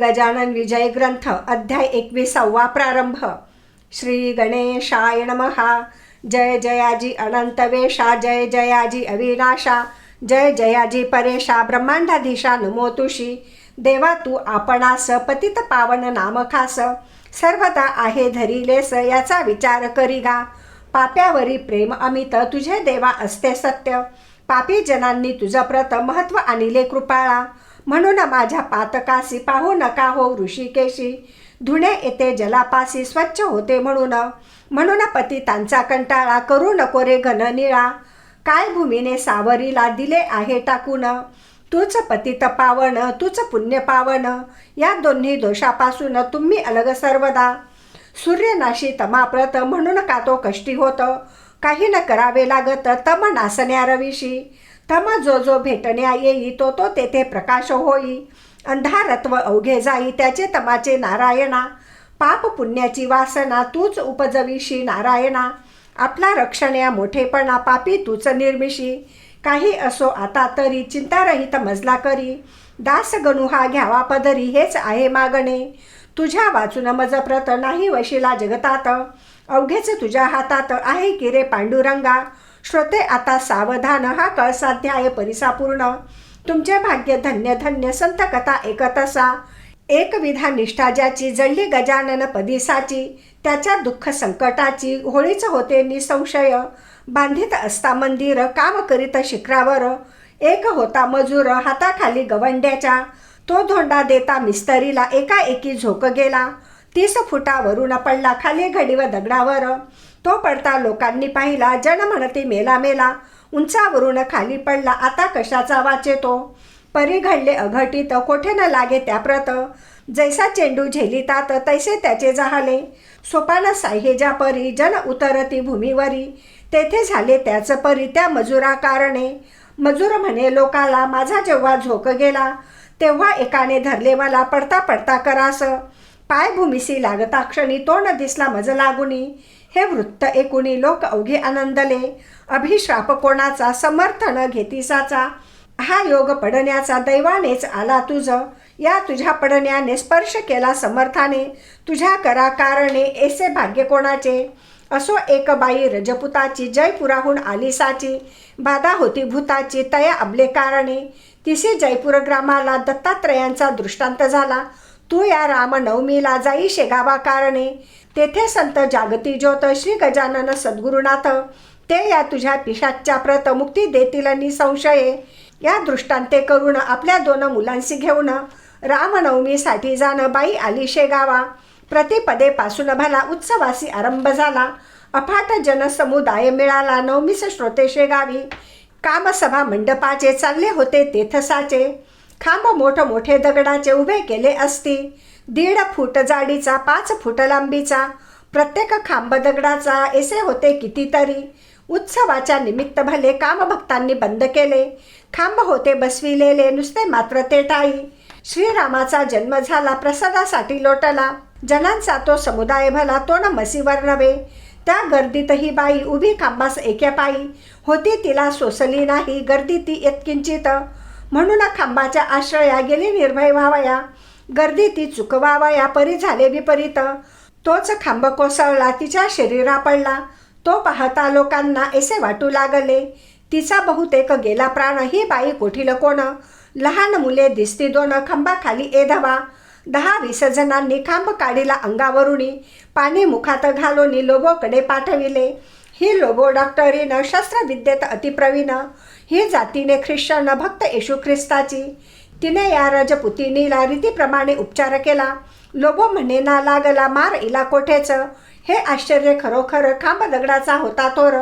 गजानन विजय ग्रंथ अध्याय 21 प्रारंभ। श्री गणेशाय नमः। जय जयाजी अनंत वेशा, जय जयाजी अविनाशा, जय जयाजी परेशा, ब्रह्मांडाधीशा नमो तुषी। देवा तू आपणास पतित पावन नाम खास, सर्वदा आहे धरिलेस याचा विचार करी गा। पाप्यावरी प्रेम अमित तुझे देवा असते सत्य, पापी जनांनी तुझं प्रत महत्व आणिले कृपाळा। म्हणून माझ्या पातकासी पाहू नका हो ऋषिकेशी, धुणे येते जलापासी स्वच्छ होते म्हणून पतितांचा कंटाळा करू नको रे घन निळा। काय भूमीने सावरीला दिले आहे टाकून, तूच पतित पावन तूच पुण्य पावन। या दोन्ही दोषापासून तुम्ही अलग सर्वदा। सूर्यनाशी तमाप्रत म्हणून का तो कष्टी होत, काही न करावे लागत तम नासण्या रविशी। तम जो जो भेटण्या येई तो तो तेथे प्रकाश होई, अंधारत्व अवघे जाई त्याचे तमाचे नारायणा। पाप पुण्याची वासना तूच उपजविशी नारायणा, आपला रक्षण्या मोठेपणा पापी तूच निर्मिशी। काही असो आता तरी चिंतारहित मजला करी, दास गणू हा घ्यावा पदरी हेच आहे मागणे। तुझ्या वाचून मज प्रत नाही वशिला जगतात, अवघेच तुझ्या हातात आहे की रे पांडुरंगा। श्रोते आता सावधान हा कळसाध्याय परिसापूर्ण, तुमचे भाग्य धन्य धन्य संत कथा एकतसा। एक विधा निष्ठा ज्याची जळली गजानन पदिसाची, त्याच्या दुःख संकटाची होळीच होते निसंशय। बांधित असता मंदिर काम करीत शिखरावर, एक होता मजूर हाताखाली गवंड्याच्या। तो धोंडा देता मिस्त्रीला एकाएकी झोक गेला, 30 फुटावरून पडला खाली घडीव दगडावर। तो पडता लोकांनी पाहिला, जन म्हणती मेला मेला, उंचावरून खाली पडला आता कशाचा वाचे तो। परी घडले अघटित कोठे न लागे त्याप्रत, जैसा चेंडू झेलितात तैसे त्याचे जहाले। सोपान साह्येजा परी जन उतरती भूमीवरी, तेथे झाले त्याच परी त्या मजुरा कारणे। मजूर म्हणे लोकाला माझा जेव्हा झोक गेला, तेव्हा एकाने धरले मला पडता पडता करास। पाय भूमिसी लागता क्षणी तोंड दिसला मज लागुनी, हे वृत्त ऐकुनी लोक अवघे आनंदले। अभिश्राप कोणाचा समर्थन घेतीसाचा, हा योग पडण्याचा दैवानेच आला तुझ। या तुझ्या पडण्याने स्पर्श केला समर्थाने, तुझ्या करा कारणे ऐसे भाग्य कोणाचे। असो एक बाई रजपुताची जयपुराहून आली साची, बाधा होती भूताची तया अबले कारणे। तिसे जयपूर ग्रामाला दत्तात्रयांचा दृष्टांत झाला, तू या रामनवमीला जाई शेगावा कारणे। तेथे संत जागती ज्योत श्री गजानन सद्गुरुनाथ, ते या तुझ्या पिशाच्या प्रत मुक्ती देतील निसंशये। या दृष्टांते करून आपल्या 2 मुलांशी घेऊन, रामनवमीसाठी जाण बाई आली शेगावा। प्रतिपदेपासून भला उत्सवासी आरंभ झाला, अफाट जनसमुदाय मिळाला नवमीस श्रोते शेगावी। कामसभा मंडपाचे चालले होते तेथसाचे, खांब मोठमोठे दगडाचे उभे केले असती। 1.5 फूट जाडीचा 5 फूट लांबीचा, प्रत्येक खांब दगडाचा ऐसे होते कितीतरी। उत्सवाच्या निमित्त भले कामभक्तांनी बंद केले, खांब होते बसविलेले नुसते मात्र ते टाळी। श्रीरामाचा जन्म झाला प्रसादासाठी लोटला, जनांचा तो समुदाय भला तो न मसीवर नव्हे। त्या गर्दीत ही बाई उभी खांबास एके पायी, होती तिला सोसली नाही गर्दी ती यत्किंचित। म्हणून खांबाच्या आश्रया गेली निर्भय व्हावया, गर्दी ती चुकवावया परी झाले विपरीत। तोच खांब कोसळला तिच्या शरीरा पडला, तो पाहता लोकांना ऐसे वाटू लागले, तिचा बहुतेक गेला प्राण। ही बाई कोठील कोण, लहान मुले दिसती 2 खांबाखाली एधवा। 10-20 जणांनी खांब काढिला अंगावरुनी, पाणी मुखात घालून लोबोकडे पाठविले। ही लोबो डॉक्टरीन शस्त्रविद्येत अतिप्रवीण, ही जातीने ख्रिश्चन भक्त येशू ख्रिस्ताची। तिने या रजपुतिनीला रीतीप्रमाणे उपचार केला, लोबो म्हणे ना लागला मार इला कोठेच। हे आश्चर्य खरोखर खांब दगडाचा होता तोर,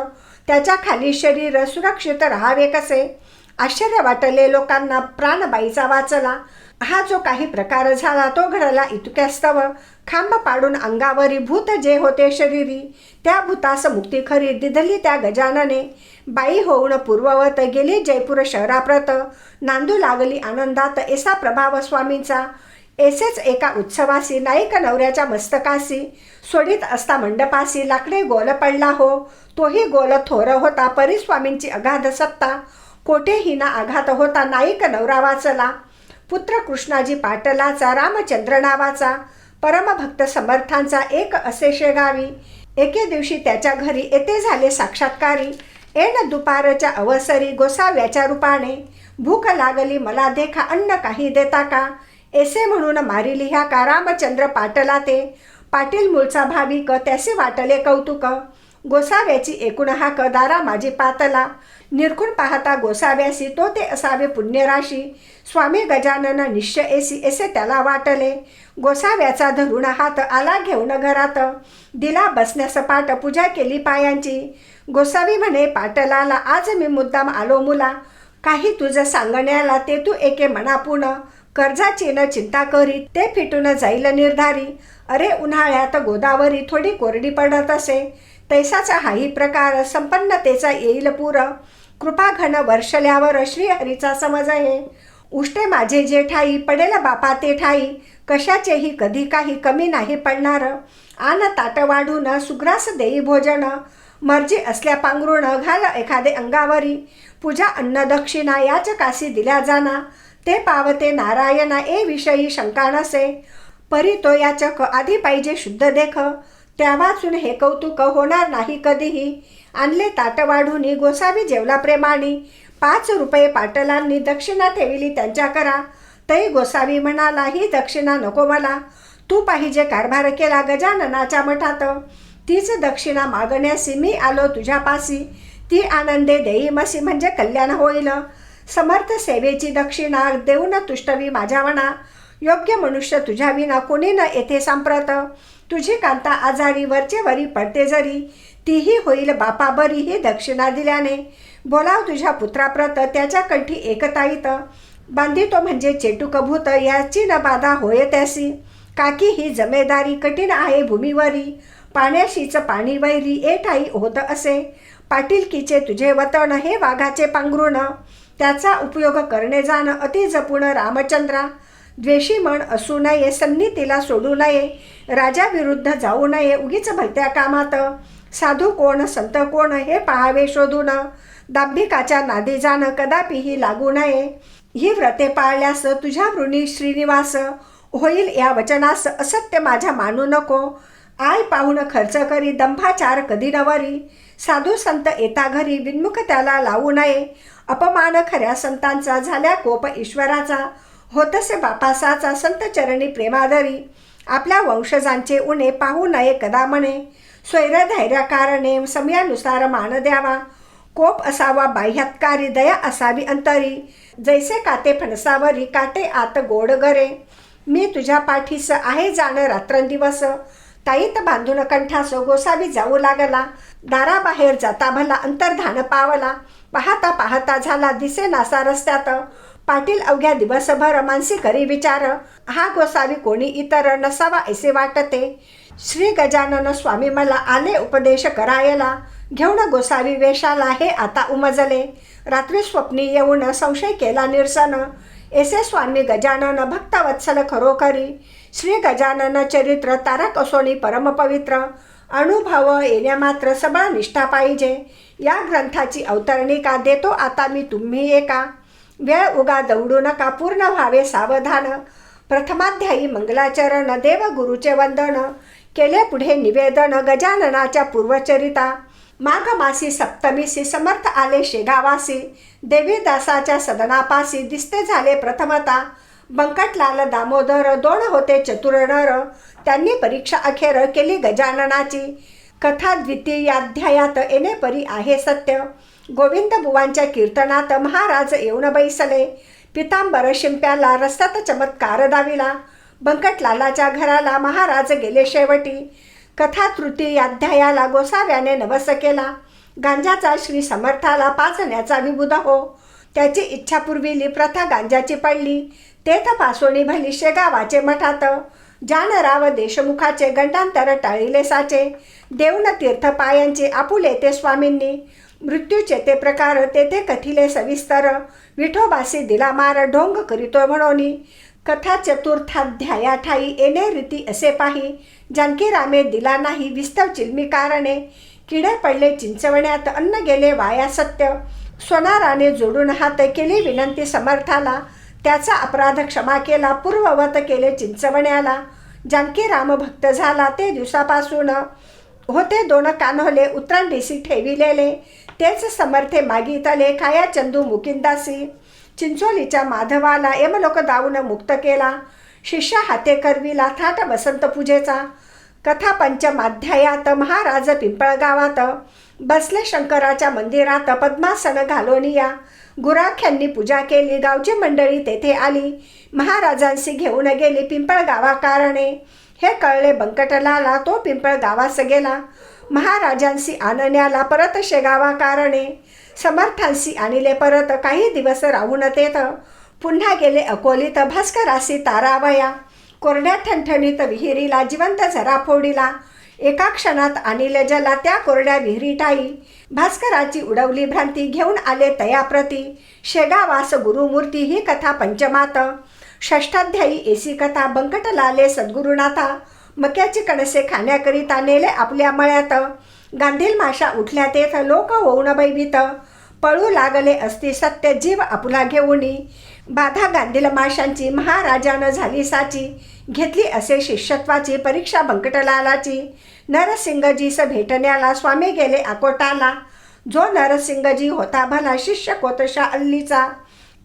त्याच्या खाली शरीर सुरक्षित राहावे कसे। आश्चर्य वाटले लोकांना, प्राणबाईचा वाचला। हा जो काही प्रकार झाला तो घडला इतक्यास्तव, खांब पाडून अंगावरी भूत जे होते शरीरी, त्या भूतास मुक्ती खरी दिधली त्या गजानने। बाई होऊन पूर्ववत गेली जयपूर शहराप्रत, नांदू लागली आनंदात ऐसा प्रभाव स्वामींचा। ऐसेच एका उत्सवासी नाईक नवऱ्याच्या मस्तकासी, सोडित असता मंडपासी लाकडे गोल पडला हो। तोही गोल थोर होता परिस्वामींची अगाध सत्ता, कोठेही ना आघात होता नाईक नवरा वाचला। पुत्र कृष्णाजी पाटलाचा रामचंद्र नावाचा परमभक्त समर्थांचा एक असे शेगावी. एके दिवशी त्याच्या घरी येथे झाले साक्षात्कारी. एन दुपारच्या अवसरी गोसाव्याच्या रूपाने, भूक लागली मला देखा अन्न काही देता का, ऐसे म्हणून मारी लिहा का रामचंद्र पाटला ते. पाटील मूळचा भाविक त्यासे वाटले कौतुक, गोसाव्याची एकूण हाक दारा माझी पातला. निरखून पाहता गोसाव्यासी तो ते असावे पुण्यराशी, स्वामी गजानन निश्चय ऐसी ऐसे त्याला वाटले. गोसाव्याचा धरून हात आला घेऊन घरात, दिला बसण्यास पाट पूजा केली पायांची. गोसावी म्हणे पाटलाला आज मी मुद्दाम आलो मुला, काही तुझं सांगण्याला ते तू एके मनापून. कर्जाची न चिंता करी ते फिटून जाईल निर्धारी, अरे उन्हाळ्यात गोदावरी थोडी कोरडी पडत असे, तैसाचा हाही प्रकार संपन्नतेचा येईल पूर. कृपा घन वर्षल्यावर श्रीहरीचा समज आहे, उष्टे माझे जे ठाई पडेल बापा ते ठाई, कशाचेही कधी काही कमी नाही पडणार. आन ताट वाढून सुग्रास देई भोजन, मर्जी असल्या पांघरुण घाल एखादे अंगावरी. पूजा अन्न दक्षिणा याच कासी दिल्या जाना, ते पावते नारायणा ए विषयी शंका नसे. परी तो याचक आधी पाहिजे शुद्ध देख, त्या वाचून हे कौतुक होणार नाही कधीही. आणले ताट वाढून गोसावी जेवला प्रेमाने, 5 रुपये पाटलांनी दक्षिणा ठेविली त्यांच्या करा. तै गोसावी म्हणाला ही दक्षिणा नको मला, तू पाहिजे कारभार केला गजाननाच्या मठात. तीच दक्षिणा मागण्यासी मी आलो तुझ्यापासी, ती आनंदे देई मसी म्हणजे कल्याण होईल. समर्थ सेवेची दक्षिणा देऊन तुष्टवी माझ्या मना, योग्य मनुष्य तुझ्या विना कोणी न येथे सांप्रत. तुझी कांता आजारी वरचे वरी पडते जरी, तीही होईल बापा बरी ही दक्षिणा दिल्याने. बोलाव तुझ्या पुत्राप्रत त्याच्या कंठी एकताईत, बांधितो म्हणजे चेटुक भूत याची न बाधा होय त्यासी. काकी ही जमेदारी कठीण आहे भूमीवरी, पाण्याशीच पाणी वैरी ए ठाई होत असे. पाटीलकीचे तुझे वतन हे वाघाचे पांघरुण, त्याचा उपयोग करणे जाण अति जपून रामचंद्रा. द्वेषी मन असू नये सन्नीतीला सोडू नये, राजाविरुद्ध जाऊ नये उगीच भलत्या कामात. साधू कोण संत कोण हे पाहावे शोधून, दांभिकाच्या नादी जाण कदापिही लागू नये. ही व्रते पाळल्यास तुझ्या ऋणी श्रीनिवास, होईल या वचनास असत्य माझ्या मानू नको. आय पाहून खर्च करी दंभाचार कधी नवरी, साधू संत येता घरी विन्मुख त्याला लावू नये. अपमान खऱ्या संतांचा झाल्या कोप ईश्वराचा, होतसे बापासाचा संत चरणी प्रेमादरी. आपल्या वंशजांचे उणे पाहू नये कदा म्हणे, स्वैर धैर्य कारणे समयानुसार मान द्यावा. कोप असावा बाह्यात्कारी दया असावी अंतरी, जैसे काटे फणसावरी काटे आत गोड गरे. मी तुझ्या पाठीस आहे जाण रात्रंदिवस, ताईत बांधून कंठास गोसावी जाऊ लागला. दाराबाहेर जाता भला अंतर्धान पावला, पाहता पाहता झाला दिसे नासा रस्त्यात. पाटील अवघ्या दिवसभर मानसी करी विचार, हा गोसावी कोणी इतर नसावा ऐसे वाटते. श्री गजानन स्वामी मला आले उपदेश करायला, घेऊन गोसावी वेशाला हे आता उमजले. रात्री स्वप्नी येऊन संशय केला निरसन, ऐसे स्वामी गजानन भक्तवत्सल खरोखरी. श्री गजानन चरित्र तारक असोनी परमपवित्र, अनुभव येण्या मात्र सबळ निष्ठा पाहिजे. या ग्रंथाची अवतरणिका देतो आता मी तुम्ही एका. वेळ उगा दौडू नका पूर्ण व्हावे सावधान. प्रथमाध्यायी मंगलाचरण देव गुरुचे वंदन, केले पुढे निवेदन गजाननाच्या पूर्वचरिता. माघ मासी सप्तमीसी समर्थ आले शेगावासी, देवी दासाच्या सदनापासी दिसते झाले प्रथमता. बंकटलाल दामोदर 2 होते चतुर नर, त्यांनी परीक्षा अखेर केली गजाननाची. कथा द्वितीयाध्यायात येणे परी आहे सत्य. गोविंद बुवांच्या कीर्तनात महाराज येऊन बैसले. पितांबर शिंप्याला रस्त्यात चमत्कार दाविला. बंकटलालाच्या घराला महाराज गेले शेवटी. कथा तृतीयाध्यायाला गोसाव्याने नवस केला. गांजाचा श्री समर्थाला पाजण्याचा विबुध हो, त्याची इच्छा पुरविली प्रथा गांजाची पडली. तेथ पासोणी भली शेगावाचे मठात, जानराव देशमुखाचे गंडांतर टाळिले साचे. देऊन तीर्थपायांचे आपुले ते स्वामींनी, मृत्यूचे ते प्रकार तेथे कथिले सविस्तर. विठोबासी दिला मार ढोंग करीतो म्हणोनी, कथा चतुर्थाध्याया ठाई येणे रीती असे पाही. जानकी रामे दिला नाही विस्तव चिलमी कारणे, किडे पडले चिंचवण्यात अन्न गेले वाया सत्य. सोनाराने जोडून हात केली विनंती समर्थाला, त्याचा अपराध क्षमा केला, पूर्ववत केले चिंचवण्याला. जानकी राम भक्त झाला ते दिवसापासून, होते 2 कान्होले उतरंडीसी ठेविलेले. तेच समर्थे मागितले खाया चंदू मुकिंदासी. चिंचोलीच्या माधवाला यमलोक दावून मुक्त केला, शिष्य हाते करविला थाट वसंत पूजेचा. कथा पंचमाध्यायात महाराज पिंपळगावात, बसले शंकराच्या मंदिरात पद्मासन घालोनिया. गुराख्यांनी पूजा केली, गावची मंडळी तेथे आली, महाराजांशी घेऊन गेली पिंपळगावा कारणे. हे कळले बंकटलाला, तो पिंपळगावास गेला, महाराजांशी आणण्याला परत शेगावा कारणे. समर्थांशी आणले परत, काही दिवस राहून तेथ, पुन्हा गेले अकोलीत भास्करासी तारावया. कोरड्या ठणठणीत विहिरीला जिवंत झरा फोडीला, एका क्षणात आणले जला त्या कोरड्या विहिरीटाई. भास्कराची उडवली भ्रांती, घेऊन आले तयाप्रती, शेगावास गुरुमूर्ती. ही कथा पंचमात, षष्ठाध्यायी एसी कथा. बंकटलाले सद्गुरुनाथा, मक्याची कणसे खाण्याकरिता नेले आपल्या मळ्यात. गांधील माशा उठल्या तेथ, लोक होऊन भयभीत, पळू लागले असती सत्य जीव आपुला घेऊनी. बाधा गांधील माशांची महाराजानं झाली साची, घेतली असे शिष्यत्वाची परीक्षा बंकटलालाची. नरसिंगजीस भेटण्याला स्वामी गेले अकोटाला, जो नरसिंगजी होता भला शिष्य कोतशा अल्लीचा.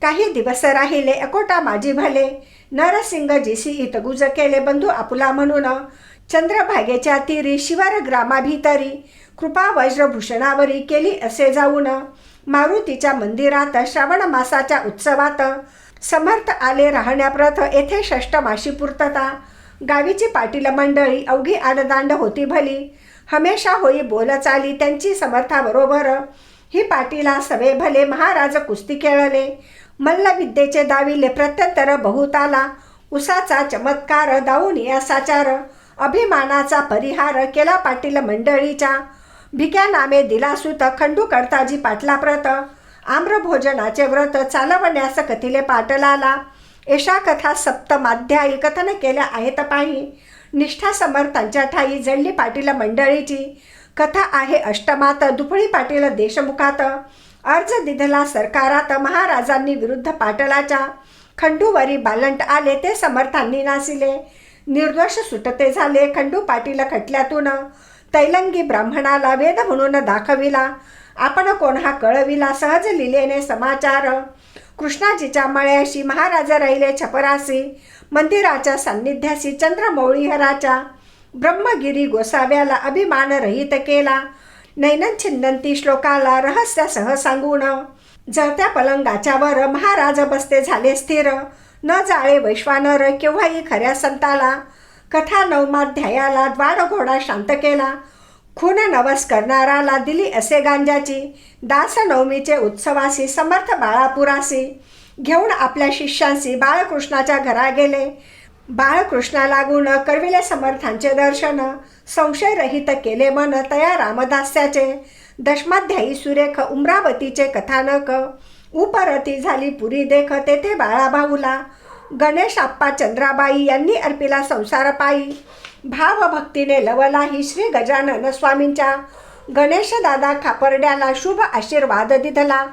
काही दिवस राहिले अकोटा माझी भले, नरसिंगजीसी इतगुज केले बंधू आपुला म्हणून. चंद्रभागेच्या तीरी शिवर ग्रामाभितरी, कृपा वज्रभूषणावरी केली असे जाऊन. मारुतीच्या मंदिरात श्रावण मासाच्या उत्सवात, समर्थ आले राहण्याप्रथ येथे षष्टमाशी पूर्तता. गावीची पाटील मंडळी अवघी आडदांड होती भली, हमेशा होई बोलचाली त्यांची समर्थाबरोबर. ही पाटीला सवे भले, महाराज कुस्ती खेळले, मल्लविद्येचे दाविले प्रत्यंतर बहुताला. उसाचा चमत्कार दावून या साचार, अभिमानाचा परिहार केला पाटील मंडळीच्या. भिक्या नामे दिला सुत खंडू करताजी पाटला प्रत, आम्रभोजनाचे व्रत चालवण्यास कथिले पाटलाला. एषा कथा सप्तमाध्यायी कथन केल्या आहेत पाही, निष्ठा समर्थांच्या ठाई जळली पाटील मंडळीची. कथा आहे अष्टमात, दुफळी पाटील देशमुखात. अर्ज दिधला सरकारात, महाराजांनी विरुद्ध पाटलाच्या. खंडूवरी बालंट आले ते समर्थांनी नासिले, निर्दोष सुटते झाले खंडू पाटील खटल्यातून. तैलंगी ब्राह्मणाला वेद म्हणून दाखविला, आपण कोण हा कळविला सहज लिलेने समाचार. कृष्णाजीच्या मळ्याशी महाराज राहिले छपरासी, मंदिराच्या सान्निध्याशी चंद्रमौळीहराच्या. ब्रह्मगिरी गोसाव्याला अभिमान रहित केला, नैनन छिन्नंती श्लोकाला रहस्यासह सांगून. जळत्या पलंगाच्या वर महाराज बसते झाले स्थिर, न जाळे वैश्वानर केव्हाही खऱ्या संताला. कथा नवमाध्यायाला द्वाड घोडा शांत केला, खून नवस करणाराला दिली असे गांजाची. दास नवमीचे उत्सवासी समर्थ बाळापुरासी, घेऊन आपल्या शिष्यांशी बाळकृष्णाच्या घरा गेले. बाळकृष्णा लागून करविले समर्थांचे दर्शन, संशयरहित केले मन तया रामदास्याचे. दशमाध्यायी सुरेख उमरावतीचे कथानक, उपरती झाली पुरी देख तेथे बाळाभाऊला. गणेश आप्पा चंद्राबाई यांनी अर्पिला संसार पायी, भावभक्तीने लवलाही श्री गजानन स्वामींच्या. गणेश दादा खापर्ड्याला शुभ आशीर्वाद दिधला,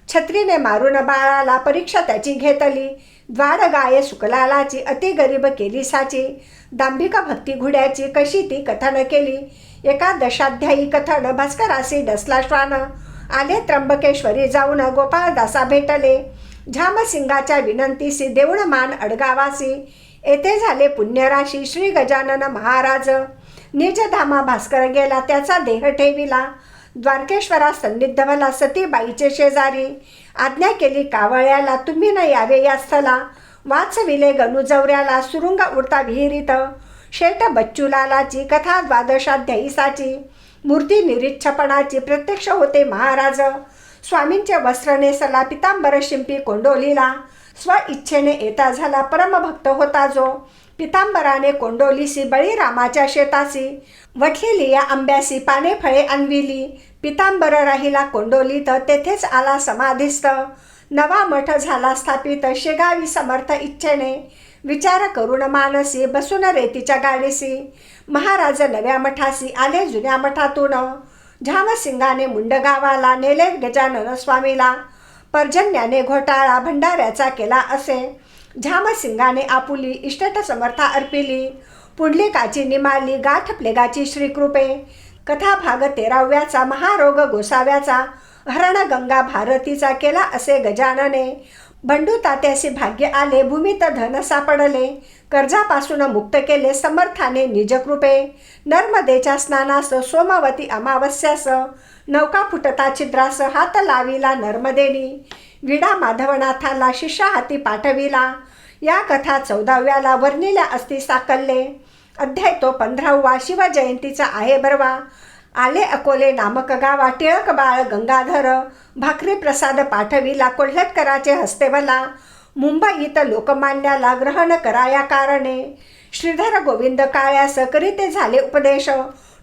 छत्रीने मारून बाळाला परीक्षा त्याची घेतली. द्वाड गाये सुकलालाची अति गरीब केली साची, दांभिक भक्ती घुड्याची कशी ती कथन केली. एकादशाध्यायी कथन भास्करासी डसला श्वान, आले त्र्यंबकेश्वरी जाऊन गोपाळदासा भेटले. झामसिंगाच्या विनंतीसी देऊळ मान अडगावासी, येथे झाले पुण्यराशी श्री गजानन महाराज. निजधामा भास्कर गेला त्याचा देह ठेविला, द्वारकेश्वरा सन्निधवला सतीबाईचे शेजारी. आज्ञा केली कावळ्याला तुम्ही न यावे या स्थला, वाचविले गणुजवऱ्याला सुरुंग उडता विहिरीत. शेट बच्चूलालाची कथा द्वादशाध्यायीसाची, मूर्ती निरीच्छपणाची प्रत्यक्ष होते महाराज. स्वामींचे वस्त्र नेसला पितांबर शिंपी कोंडोलीला, स्व इच्छेने येता झाला परमभक्त होता जो. पितांबराने कोंडोलीसी बळीरामाच्या शेतासी, वठलेली या आंब्यासी पाने फळे आणविली. पितांबर राहिला कोंडोलीत तेथेच आला समाधिस्थ, नवा मठ झाला स्थापित शेगावी समर्थ इच्छेने. विचार करून मानसी बसून रेतीच्या गाडीसी, महाराज नव्या मठासी आले जुन्या मठातून. झामसिंगाने मुंडगावाला नेले गजानन स्वामीला, पर्जन्याने घोटाळा भंडाऱ्याचा केला असे. झामसिंगाने आपुली इष्टट समर्था अर्पिली. पुंडलिकाची निमाली गाठ प्लेगाची श्रीकृपे. कथा भाग 13व्याचा महारोग गोसाव्याचा. हरण गंगा भारतीचा केला असे गजानने. बंडू तात्यासी भाग्य आले भूमीत धन सापडले. कर्जापासून मुक्त केले समर्थाने निजकृपे. नर्मदेच्या स्नानास सोमवती अमावस्यास. नौका फुटता छिद्रास हात लाविला नर्मदेनी. विडा माधवनाथाला शिष्या हाती पाठविला. या कथा 14व्याला वर्णिल्या असती साकल्ले. अध्याय तो 15वा शिवजयंतीचा आहे बरवा. आले अकोले नामक गावा टिळक बाळ गंगाधर. भाकरी प्रसाद पाठविला कोल्हटकराचे हस्तेवला. मुंबईत लोकमान्याला ग्रहण कराया कारणे. श्रीधर गोविंद काळ्यास करीते झाले उपदेश.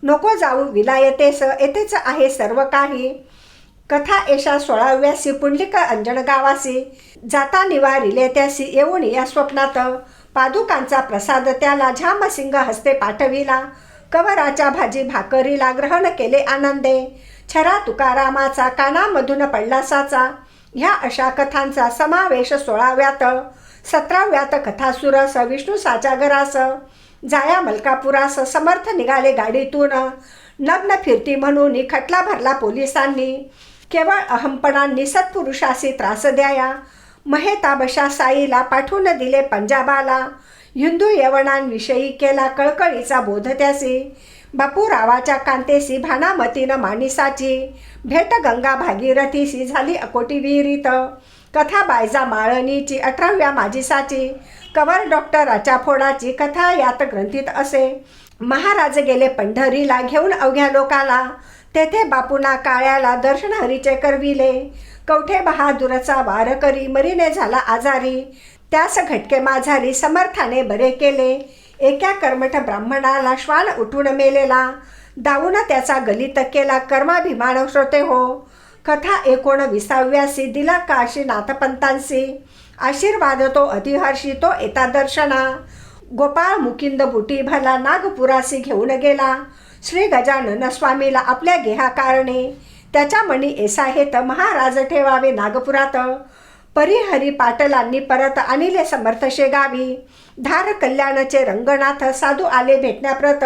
नको जाऊ विलायतेस येथेच आहे सर्व काही. कथा एषा 16व्यासी पुंडलिक अंजन गावासी. जाता निवारिले त्यासी येऊन या स्वप्नात. पादुकांचा प्रसाद त्याला झामसिंग हस्ते पाठविला. कवराच्या भाजी भाकरीला ग्रहण केले आनंदे. छरा तुकारामाचा कानामधून पडला साचा. ह्या अशा कथांचा समावेश 16व्यात. 17व्यात कथासुरस विष्णू साच्यागरास. जाया मलकापुरास समर्थ निघाले गाडीतून. नग्न फिरती म्हणून खटला भरला पोलिसांनी. केवळ अहमपणांनी सत्पुरुषासी त्रास द्याया. महेताबशा साईला पाठवून दिले पंजाबाला. हिंदू यवनांविषयी केला कळकळीचा बोध त्यासी. बापूरावाच्या कांतेसी भानामतीनं मानिसाची. भेट गंगा भागीरथीसी झाली अकोटी विहिरीत. कथा बायजा माळणीची 18व्या माजिसाची. कवर डॉक्टराच्या फोडाची कथा यात ग्रंथीत असे. महाराज गेले पंढरीला घेऊन अवघ्या लोकाला. तेथे बापूना काळ्याला दर्शन हरीचे करविले. कवठे बहादूरचा वार करी मरीने झाला आजारी. त्यास घटके माझारी समर्थाने बरे केले. एका कर्मठ ब्राह्मणाला श्वान उठून मेलेला. दावून त्याचा गलित केला कर्माभिमान श्रोते हो. कथा 19व्यासी दिला काशीनाथपंतांसी. आशीर्वाद तो अधिहर्षी तो येता दर्शना. गोपाळ मुकिंद बुटी भला नागपुरासी घेऊन गेला. श्री गजानन स्वामीला आपल्या गेहा कारणे. त्याच्या मणी ऐसा हेत महाराज ठेवावे नागपुरात. परिहरी पाटलांनी परत आणिले समर्थ शेगावी. धार कल्याणचे रंगनाथ साधू आले भेटण्याप्रत.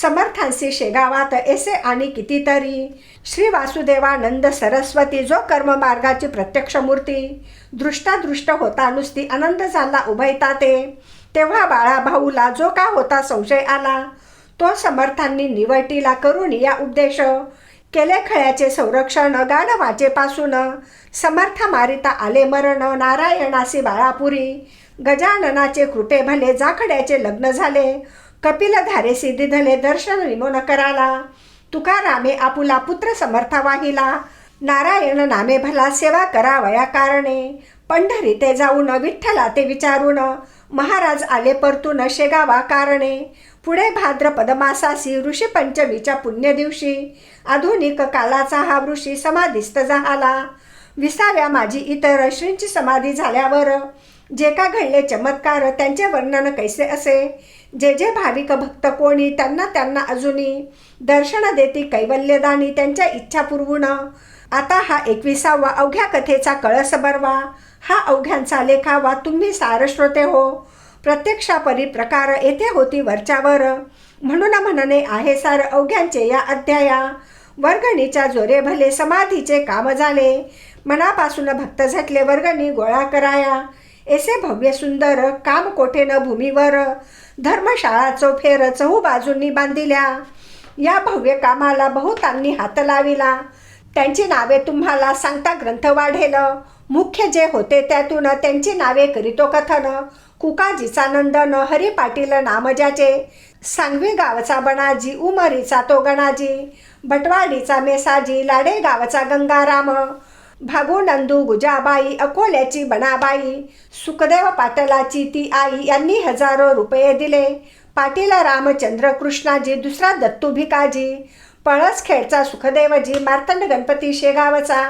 समर्थांसी शेगावात ऐसे आणि कितीतरी. श्री वासुदेवानंद सरस्वती जो कर्ममार्गाची प्रत्यक्ष मूर्ती. दृष्टादृष्ट होता नुसती आनंद झाला उभयता ते. तेव्हा बाळाभाऊला जो का होता संशय आला. तो समर्थांनी निवटीला करून या उपदेश. केले खळ्याचे संरक्षण गाढ वाचेपासून. समर्थ मारिता आले मरण नारायणासी बाळापुरी. गजाननाचे कृपे भले जाखड्याचे लग्न झाले. कपिल धारेसी दिधले दर्शन निमोन कराला. तुकारामे आपुला पुत्र समर्था वाहिला. नारायण नामे भला सेवा करावया कारणे. पंढरी ते जाऊन विठ्ठला ते विचारून. महाराज आले परतून शेगावा कारणे. पुढे भाद्रपद मासासी ऋषी पंचमीच्या पुण्य दिवशी. आधुनिक कालाचा हा ऋषी समाधीस्थ झाला. 20व्या माझी इतर श्रींची समाधी झाल्यावर जे का घडले चमत्कार त्यांचे वर्णन कैसे असे. जे जे भाविक भक्त कोणी त्यांना त्यांना अजूनी दर्शन देती कैवल्यदानी त्यांच्या इच्छा पुरवून. आता हा 21वा अवघ्या कथेचा कळस बरवा. हा अवघ्यांचा लेखावा तुम्ही सार श्रोते हो. प्रत्यक्षापरी प्रकार येथे होती वरच्यावर. म्हणून म्हणणे आहे सार अवघ्यांचे या अध्याया. वर्गणीच्या जोरे भले समाधीचे काम झाले. मनापासून भक्त झटले वर्गणी गोळा कराया. ऐसे भव्य सुंदर काम कोठे न भूमीवर. धर्मशाळा चौफेर चहू बाजूंनी बांधिल्या. या भव्य कामाला बहुतांनी हात लाविला. त्यांची नावे तुम्हाला सांगता ग्रंथ वाढेल. मुख्य जे होते त्यातून त्यांची नावे करीतो कथन. कुकाजीचा नंदन हरी पाटील नाम ज्याचे. सांगवी गावचा बनाजी उमरीचा तो गणाजी. भटवाडीचा मेसाजी लाडे गावचा गंगाराम. भागू नंदू गुजाबाई अकोल्याची बनाबाई. सुखदेव पाटलाची ती आई यांनी हजारो रुपये दिले. पाटील रामचंद्र कृष्णाजी दुसरा दत्तू भिकाजी. पळसखेडचा सुखदेवजी मार्तंड गणपती शेगावचा.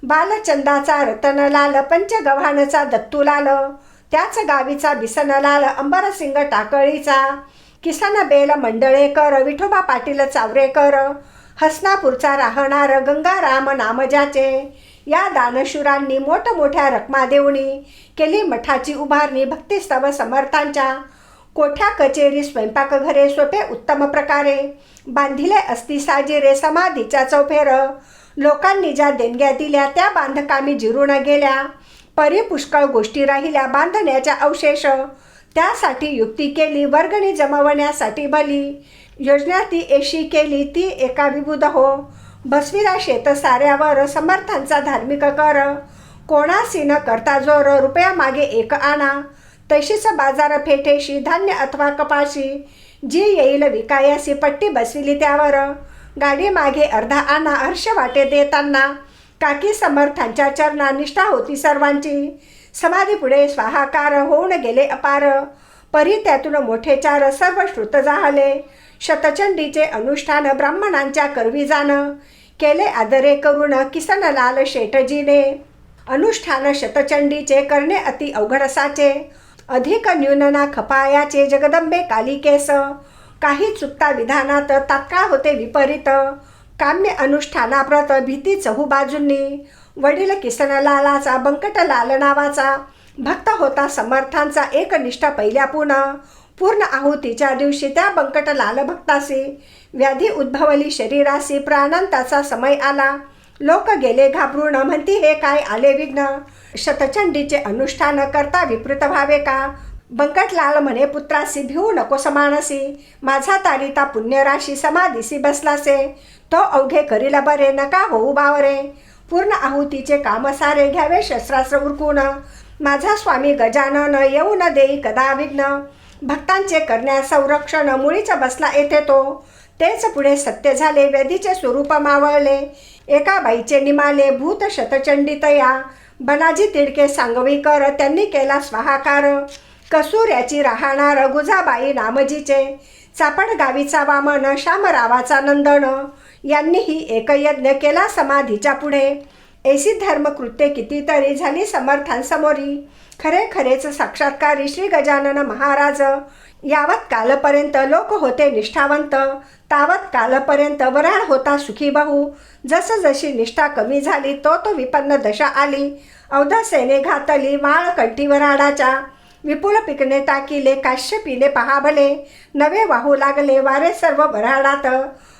बालचंदाचा रतनलाल पंचगव्हाणचा दत्तूलाल. त्याच गावीचा बिसनलाल अंबरसिंग टाकळीचा. किसन बेल मंडळेकर विठोबा पाटील चावरेकर. हसनापूरचा राहणार गंगाराम नाम ज्याचे. या दानशूरांनी मोठमोठ्या रकमा देऊनी केली मठाची उभारणी. भक्तिस्तव समर्थांच्या कोठ्या कचेरी स्वयंपाकघरे सोपे उत्तम प्रकारे बांधिले असती साजिरे. समाधीच्या चौफेर लोकांनी ज्या देणग्या दिल्या त्या बांधकामी जिरून गेल्या. परी पुष्कळ गोष्टी राहिल्या बांधण्याच्या अवशेष. त्यासाठी युक्ती केली वर्गणी जमवण्यासाठी भली. योजना ती एशी केली ती एका विबुध हो. बसविला शेत साऱ्यावर समर्थांचा धार्मिक कर. कोणासी न करता जोर रुपया मागे एक आणा. तशीच बाजार फेटेशी धान्य अथवा कपाशी. जी येईल विकायासी पट्टी बसविली त्यावर. गाडी मागे अर्धा आणा हर्ष वाटे देताना. काकी समर्थांच्या चरणा निष्ठा होती सर्वांची. समाधी पुढे स्वाहाकार होऊन गेले अपार. परी त्यातून मोठे चार सर्व श्रुत जाहले. शतचंडीचे अनुष्ठान ब्राह्मणांच्या करवी जाण. केले आदरे करून किसनलाल शेटजीने. अनुष्ठान शतचंडीचे करणे अति अवघड साचे. अधिक न्यून ना खपायाचे जगदंबे कालिकेस. काही चुकता विधानात तात्काळ होते विपरीत. काम्य अनुष्ठानाप्रत भीती चहू बाजूंनी. वडील किसनलालाचा बंकटलाल नावाचा भक्त होता समर्थांचा एकनिष्ठ पहिल्यापून. पूर्ण आहुतीच्या दिवशी त्या बंकटलाल भक्तासी व्याधी उद्भवली शरीरासी. प्राणांताचा समय आला लोक गेले घाबरून. म्हणती हे काय आले विघ्न. शतचंडीचे अनुष्ठान करता विपरीत व्हावे का. बंकटलाल म्हणे पुत्रासी भिवू नकोस मानसी. माझा तारिता पुण्यराशी समाधीसी बसलासे. तो अवघे करील बरे नका होऊ बावरे. पूर्ण आहुतीचे काम सारे घ्यावे शस्त्रास्त्र उरकून. माझा स्वामी गजानन येऊ न देई कदा विघ्न. भक्तांचे करण्या संरक्षण मुळीच बसला येथे तो. तेच पुढे सत्य झाले व्याधीचे स्वरूप मावळले. एका बाईचे निमाले भूत शतचंडीतया. बनाजी तिडके सांगवीकर त्यांनी केला स्वाहाकार. कसूऱ्याची राहणार गुजाबाई नामजीचे. चापड गावीचा वामन शामरावाचा नंदन. यांनीही एक यज्ञ केला समाधीच्या पुढे. ऐसी धर्मकृत्ये कितीतरी झाली समर्थांसमोरी. खरे खरेच साक्षात्कारी श्री गजानन महाराज. यावत कालपर्यंत लोक होते निष्ठावंत. तावत कालपर्यंत वराळ होता सुखी बहु. जसजशी निष्ठा कमी झाली तो विपन्न दशा आली. अवधसेने घातली माळ कंठी वराडाच्या. विपुल पिकणे टाकिले काश्यपीने पहा भले. नवे वाहू लागले वारे सर्व वऱ्हाडात.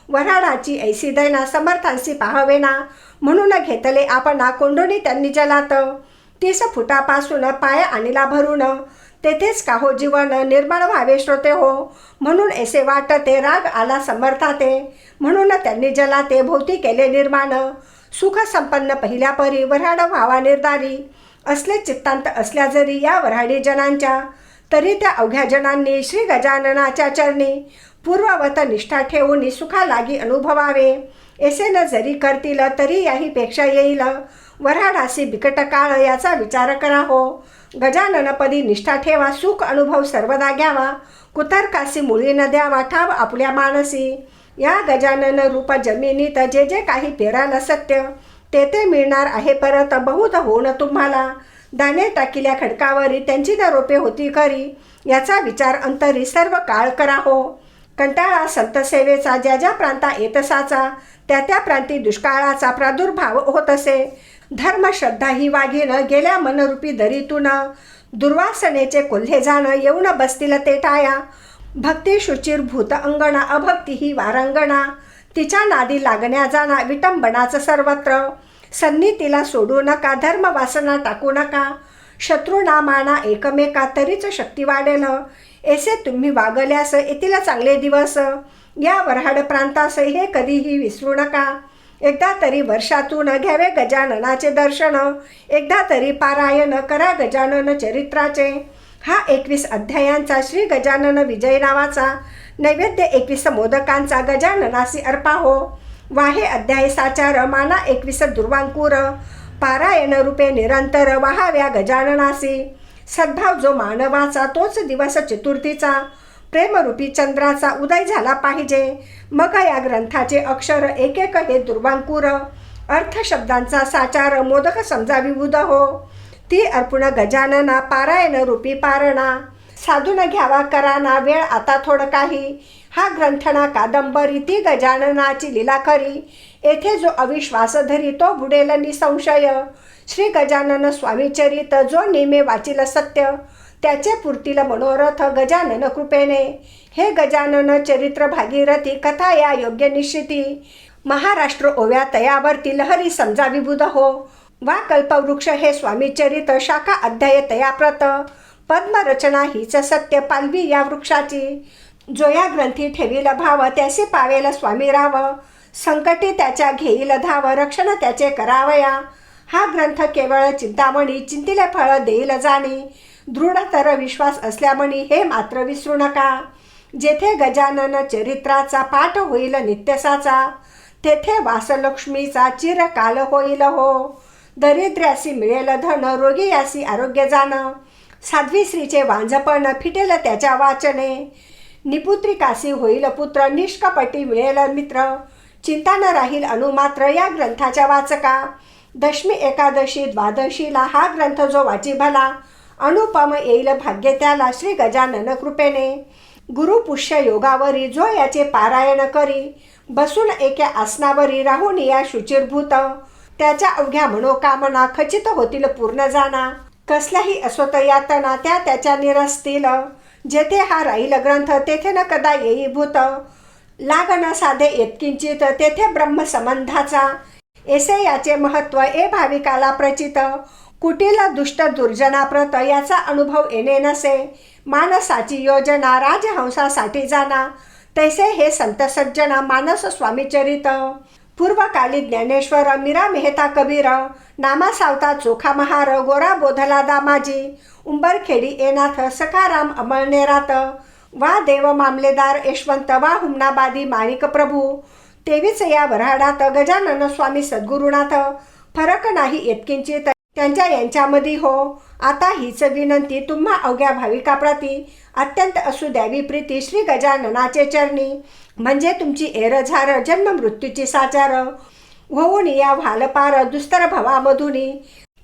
वऱ्हाडाची ऐसी दैना समर्थांसी पाहावेना. म्हणून घेतले आपणा कोंडोनी त्यांनी जलात. 30 फुटापासून पाय आणीला भरून. तेथेच का हो जीवन निर्मळ व्हावे श्रोते हो. म्हणून ऐसे वाटते राग आला समर्थाते. म्हणून त्यांनी जलाते भोवती केले निर्माण. सुख संपन्न पहिल्या परी वऱ्हाड व्हावा निर्धारी. असले चित्तांत असल्या जरी या वऱ्हाडी जनांच्या. तरी त्या अवघ्या जनांनी श्री गजाननाच्या चरणी पूर्ववत निष्ठा ठेवून सुखा लागी अनुभवावे. ऐसे न जरी करतील तरी याहीपेक्षा येईल. वऱ्हाडासी बिकट काळ याचा विचार करा हो. गजाननपदी निष्ठा ठेवा सुख अनुभव सर्वदा घ्यावा. कुतर्कासी मुळी न द्यावा ठाव आपल्या मानसी. या गजानन रूप जमिनीत जे जे काही पेराल सत्य ते मिळणार आहे परत बहुत होऊन तुम्हाला. दाणे टाकिल्या खडकावरी त्यांची न रोपे होती खरी. याचा विचार अंतरी सर्व काळ करा हो. कंटाळा संत सेवेचा ज्या ज्या प्रांता येतसाचा त्या त्या प्रांती दुष्काळाचा प्रादुर्भाव होत असे. धर्मश्रद्धा ही वाघीण गेल्या मनरूपी दरीतून. दुर्वासनेचे कोल्हे जाण येऊन बसतील ते टाया. भक्ती शुचिरभूत अंगणा अभक्ती ही वारंगणा. तिच्या नादी लागण्या जाणा विटंबनाच सर्वत्र. सन्नितीला सोडू नका धर्म वासना टाकू नका. शत्रुना माना एकमेका तरीच शक्ती वाढेल. ऐसे तुम्ही वागल्यास येतील चांगले दिवस. या वऱ्हाड प्रांतास हे कधीही विसरू नका. एकदा तरी वर्षातून घ्यावे गजाननाचे दर्शन. एकदा तरी पारायण करा गजानन चरित्राचे. हा 21 अध्यायांचा श्री गजानन विजय नावाचा नैवेद्य 21 मोदकांचा गजाननासी अर्पा हो. वाहे अध्याय साचार माना 21 दुर्वांकूर. पारायण रूपे निरंतर वाहाव्या गजाननासी. सद्भाव जो मानवाचा तोच दिवस चतुर्थीचा. प्रेमरूपी चंद्राचा उदय झाला पाहिजे. मग या ग्रंथाचे अक्षर एक एक हे दुर्वांकूर. अर्थ शब्दांचा साचार मोदक समजा विबुध हो. ती अर्पण गजानना पारायण रूपी पारणा. साधून घ्यावा कराना वेळ आता थोडं काही. हा ग्रंथना कादंबरी ती गजाननाची लीला खरी. येथे जो अविश्वास धरी तो बुडेल निसंशय. श्री गजानन स्वामी चरित जो नेमे वाचिल सत्य, त्याचे पुरतील मनोरथ गजानन कृपेने. हे गजानन चरित्र भागीरथी कथा या योग्य निश्चिती. महाराष्ट्र ओव्या तयावरती लहरी समजा विबुध हो. वा कल्पवृक्ष हे स्वामी चरित शाखा अध्याय तयाप्रत. पद्मरचना हीच सत्य पालवी या वृक्षाची. जो या ग्रंथी ठेवील भाव त्यासी पावेल स्वामी राव. संकटी त्याच्या घेईल धाव रक्षण त्याचे करावया. हा ग्रंथ केवळ चिंतामणी चिंतिले फळ देईल जाणी. दृढतर विश्वास असल्यामणी हे मात्र विसरू नका. जेथे गजानन चरित्राचा पाठ होईल नित्यसाचा, तेथे वासलक्ष्मीचा चिरकाल होईल हो. दरिद्र्यासी मिळेल धन रोगियासी आरोग्य जाण. साध्वी स्त्रीचे वांझपण फिटेल त्याच्या वाचने. निपुत्रिकासी होईल पुत्र निष्कपटी मिळेल मित्र. चिंता न राहील अनुमात्र या ग्रंथाच्या वाचका. दशमी एकादशी द्वादशीला हा ग्रंथ जो वाची भला, अनुपम येईल भाग्य त्याला श्री गजानन कृपेने. गुरुपुष्य योगावरी जो याचे पारायण करी, बसून एका आसनावरी राहून या शुचिरभूत, त्याच्या अवघ्या मनोकामना खचित होतील पूर्ण जाणा. कसल्याही असोत यातना त्या त्याच्या निरसतील. जेथे हा राहील ग्रंथ तेथे न कदा येई भूत. लागण साधे येतकिंचित तेथे ब्रह्मसंबंधाचा. ऐसे याचे महत्व ए भाविकाला प्रचित. कुटील दुष्ट दुर्जनाप्रत याचा अनुभव येणे नसे. मानसाची योजना राजहंसासाठी जाणा. तैसे हे संत सज्जना मानस स्वामी चरित. पूर्वकाली ज्ञानेश्वर मीरा मेहता कबीर. नामा सावता चोखा महार गोरा बोधला दामाजी. उंबरखेडी येनाथ सखाराम अमळनेरात. वा देव मामलेदार यशवंत वा हुमनाबादी माणिक प्रभू. तेवीच या वऱ्हाडात गजानन स्वामी सद्गुरुनाथ. फरक नाही येतकिंचित त्यांच्या यांच्यामध्ये हो. आता हीच विनंती तुम्हा अवघ्या भाविकाप्रती अत्यंत असू द्यावी प्रीती श्री गजाननाचे चरणी. म्हणजे तुमची एरझार जन्म मृत्यूची साचार होऊन या व्हालपार दुस्तर भवामधुनी.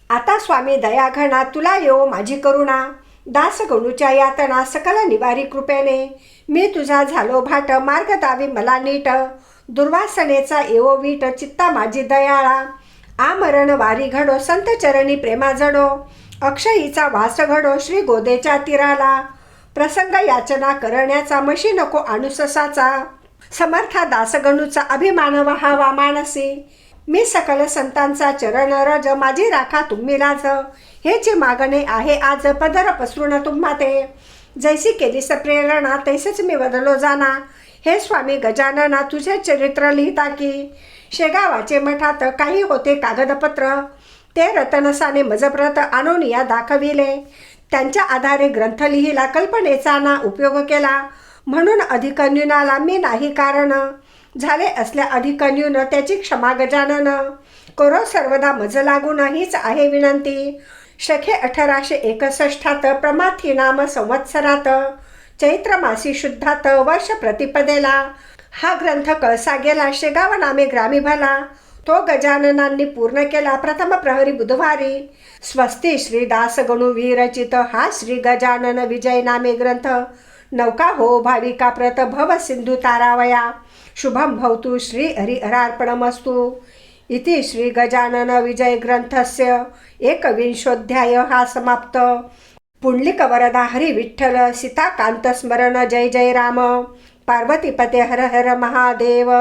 आता स्वामी दयाघना तुला येवो माझी करुणा. दास गणूच्या यातना सकल निवारी कृपेने. मी तुझा झालो भाट मार्ग दावी मला नीट. दुर्वासनेचा येवो वीट चित्ता माझी दयाळा. आमरण वारी घडो संत चरणी प्रेमा जडो. अक्षयीचा वास घडो श्री गोदेच्या तीराला. प्रसंग याचना करण्याचा मशी नको आणुससाचा. समर्था दासगणूचा अभिमान वहावा मानसी. मी सकल संतांचा चरण रज माझी राखा तुम्ही लाज. हेची मागणे आहे आज पदर पसरून तुम्हा ते. जैसी केलीस प्रेरणा तैसेच मी बदलो जाना. हे स्वामी गजानना तुझे चरित्र लिहिता की. शेगावाचे मठात काही होते कागदपत्र. ते रतनसाने मजप्रत आणून या दाखविले. त्यांच्या आधारे ग्रंथ लिहिला कल्पनेचा ना उपयोग केला. म्हणून अधिकन्युनाला मी नाही कारण. झाले असल्या अधिकन्युन त्याची क्षमा गजानन. करो सर्वदा मज लागून हीच आहे विनंती. शके 1861 प्रमाथी नाम संवत्सरात. चैत्र मासी शुद्धात वर्ष प्रतिपदेला. हा ग्रंथ कळसा गेला शेगाव नामे ग्रामी भला. तो गजाननांनी पूर्ण केला प्रथम प्रहरी बुधवारी. स्वस्ती श्री दास गणू विरचित हा श्री गजानन विजय नामे ग्रंथ. नौका हो भाविका प्रत भव सिंधू तारावया. शुभम भवतु श्री हरिहरार्पणमस्तु. इति श्री गजानन विजय ग्रंथस्य 21ोऽध्याय हा समाप्त. पुंडलिक वरदा हरी विठ्ठल सीताकांत स्मरण जय जय राम. पार्वतीपते हर हर महादेव.